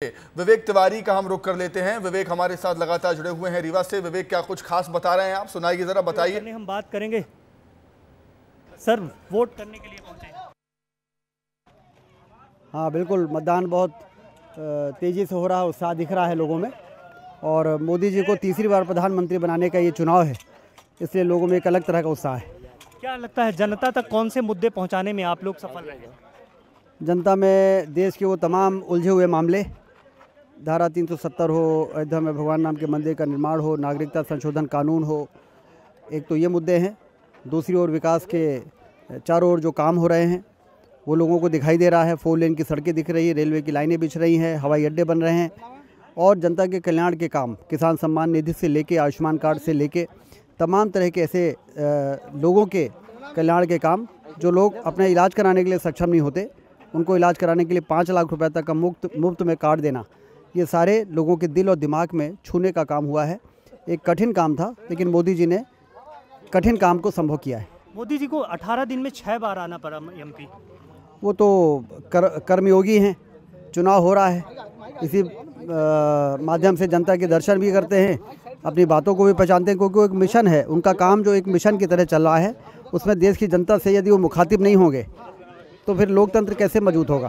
विवेक तिवारी का हम रुख कर लेते हैं। विवेक हमारे साथ लगातार जुड़े हुए हैं रीवा से। विवेक, क्या कुछ खास बता रहे हैं आप? सुनाइए जरा, बताइए। हम बात करेंगे सर, वोट करने के लिए पहुंचे। हाँ बिल्कुल, मतदान बहुत तेज़ी से हो रहा है, उत्साह दिख रहा है लोगों में। और मोदी जी को तीसरी बार प्रधानमंत्री बनाने का ये चुनाव है, इसलिए लोगों में एक अलग तरह का उत्साह है। क्या लगता है जनता तक कौन से मुद्दे पहुंचाने में आप लोग सफल रहेंगे? जनता में देश के वो तमाम उलझे हुए मामले, धारा 370 हो, अयोध्या में भगवान राम के मंदिर का निर्माण हो, नागरिकता संशोधन कानून हो, एक तो ये मुद्दे हैं। दूसरी ओर विकास के चारों ओर जो काम हो रहे हैं वो लोगों को दिखाई दे रहा है। 4 लेन की सड़कें दिख रही है, रेलवे की लाइनें बिछ रही हैं, हवाई अड्डे बन रहे हैं। और जनता के कल्याण के काम, किसान सम्मान निधि से लेके आयुष्मान कार्ड से लेके तमाम तरह के ऐसे लोगों के कल्याण के काम, जो लोग अपना इलाज कराने के लिए सक्षम नहीं होते, उनको इलाज कराने के लिए 5 लाख रुपए तक का मुफ्त में कार्ड देना, ये सारे लोगों के दिल और दिमाग में छूने का काम हुआ है। एक कठिन काम था, लेकिन मोदी जी ने कठिन काम को संभव किया है। मोदी जी को 18 दिन में 6 बार आना पड़ा एमपी। वो तो कर्मयोगी हैं, चुनाव हो रहा है, इसी माध्यम से जनता के दर्शन भी करते हैं, अपनी बातों को भी पहचानते हैं, क्योंकि वो एक मिशन है उनका काम, जो एक मिशन की तरह चल रहा है। उसमें देश की जनता से यदि वो मुखातिब नहीं होंगे तो फिर लोकतंत्र कैसे मजबूत होगा।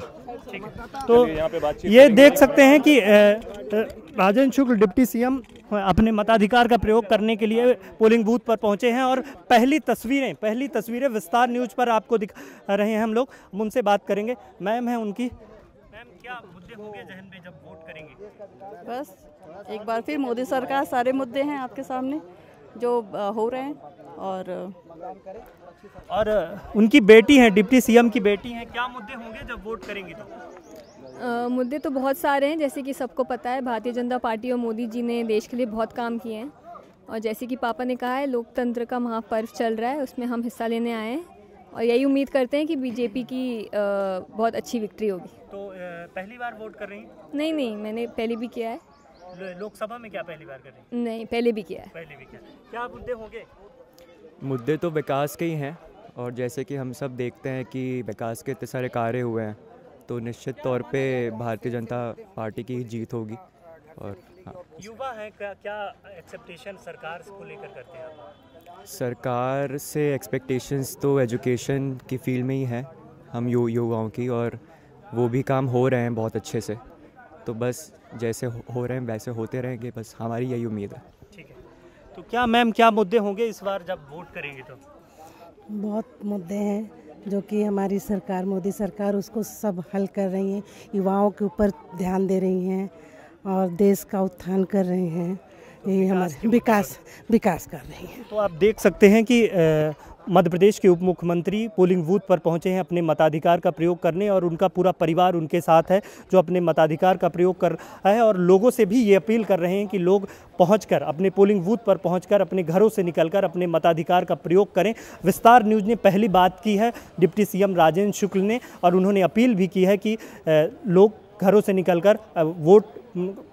तो ये देख सकते हैं कि राजेंद्र शुक्ल डिप्टी सीएम अपने मताधिकार का प्रयोग करने के लिए पोलिंग बूथ पर पहुंचे हैं। और पहली तस्वीरें विस्तार न्यूज पर आपको दिखा रहे हैं हम लोग। उनसे बात करेंगे। मैम है उनकी। मैम, क्या मुद्दे होंगे जहन में जब वोट करेंगे? बस एक बार फिर मोदी सरकार, सारे मुद्दे हैं आपके सामने जो हो रहे हैं। और उनकी बेटी है, डिप्टी सीएम की बेटी है, क्या मुद्दे होंगे जब वोट करेंगे तो? मुद्दे तो बहुत सारे हैं। जैसे कि सबको पता है, भारतीय जनता पार्टी और मोदी जी ने देश के लिए बहुत काम किए हैं। और जैसे कि पापा ने कहा है, लोकतंत्र का महापर्व चल रहा है, उसमें हम हिस्सा लेने आए हैं और यही उम्मीद करते हैं कि बीजेपी की बहुत अच्छी विक्ट्री होगी। तो पहली बार वोट कर रही हैं? नहीं, मैंने पहले भी किया है। लोकसभा में क्या पहली बार कर रही हैं? नहीं, पहले भी किया है। क्या मुद्दे होंगे? मुद्दे तो विकास के ही हैं, और जैसे कि हम सब देखते हैं कि विकास के इतने सारे कार्य हुए हैं, तो निश्चित तौर पे भारतीय जनता पार्टी की जीत होगी। और हाँ, युवा है, क्या एक्सपेक्टेशन सरकार को लेकर करते हैं आप? सरकार से एक्सपेक्टेशंस तो एजुकेशन की फील्ड में ही है हम युवाओं की, और वो भी काम हो रहे हैं बहुत अच्छे से। तो बस जैसे हो रहे हैं वैसे होते रहेंगे, बस हमारी यही उम्मीद है। ठीक है। तो क्या मैम, क्या मुद्दे होंगे इस बार जब वोट करेंगे तो? बहुत मुद्दे हैं जो कि हमारी सरकार, मोदी सरकार, उसको सब हल कर रही हैं। युवाओं के ऊपर ध्यान दे रही हैं और देश का उत्थान कर रही हैं। ये हमारे विकास कर रही हैं। तो आप देख सकते हैं कि मध्य प्रदेश के उप मुख्यमंत्री पोलिंग बूथ पर पहुंचे हैं अपने मताधिकार का प्रयोग करने, और उनका पूरा परिवार उनके साथ है जो अपने मताधिकार का प्रयोग कर रहा है। और लोगों से भी ये अपील कर रहे हैं कि लोग पहुंचकर, अपने पोलिंग बूथ पर पहुंचकर, अपने घरों से निकलकर अपने मताधिकार का प्रयोग करें। विस्तार न्यूज़ ने पहली बात की है डिप्टी सीएम राजेंद्र शुक्ल ने, और उन्होंने अपील भी की है कि लोग घरों से निकलकर वोट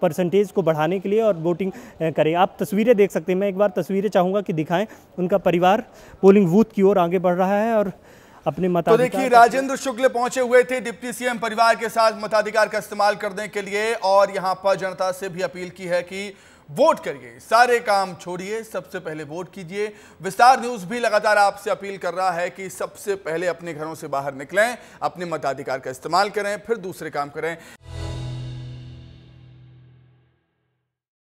परसेंटेज को बढ़ाने के लिए और वोटिंग करें। आप तस्वीरें देख सकते हैं, मैं एक बार तस्वीरें चाहूँगा कि दिखाएं। उनका परिवार पोलिंग बूथ की ओर आगे बढ़ रहा है और अपने मताधिकार। तो देखिए, राजेंद्र शुक्ल पहुंचे हुए थे डिप्टी सीएम परिवार के साथ मताधिकार का इस्तेमाल करने के लिए, और यहां पर जनता से भी अपील की है कि वोट करिए, सारे काम छोड़िए, सबसे पहले वोट कीजिए। विस्तार न्यूज़ भी लगातार आपसे अपील कर रहा है कि सबसे पहले अपने घरों से बाहर निकलें, अपने मताधिकार का इस्तेमाल करें, फिर दूसरे काम करें।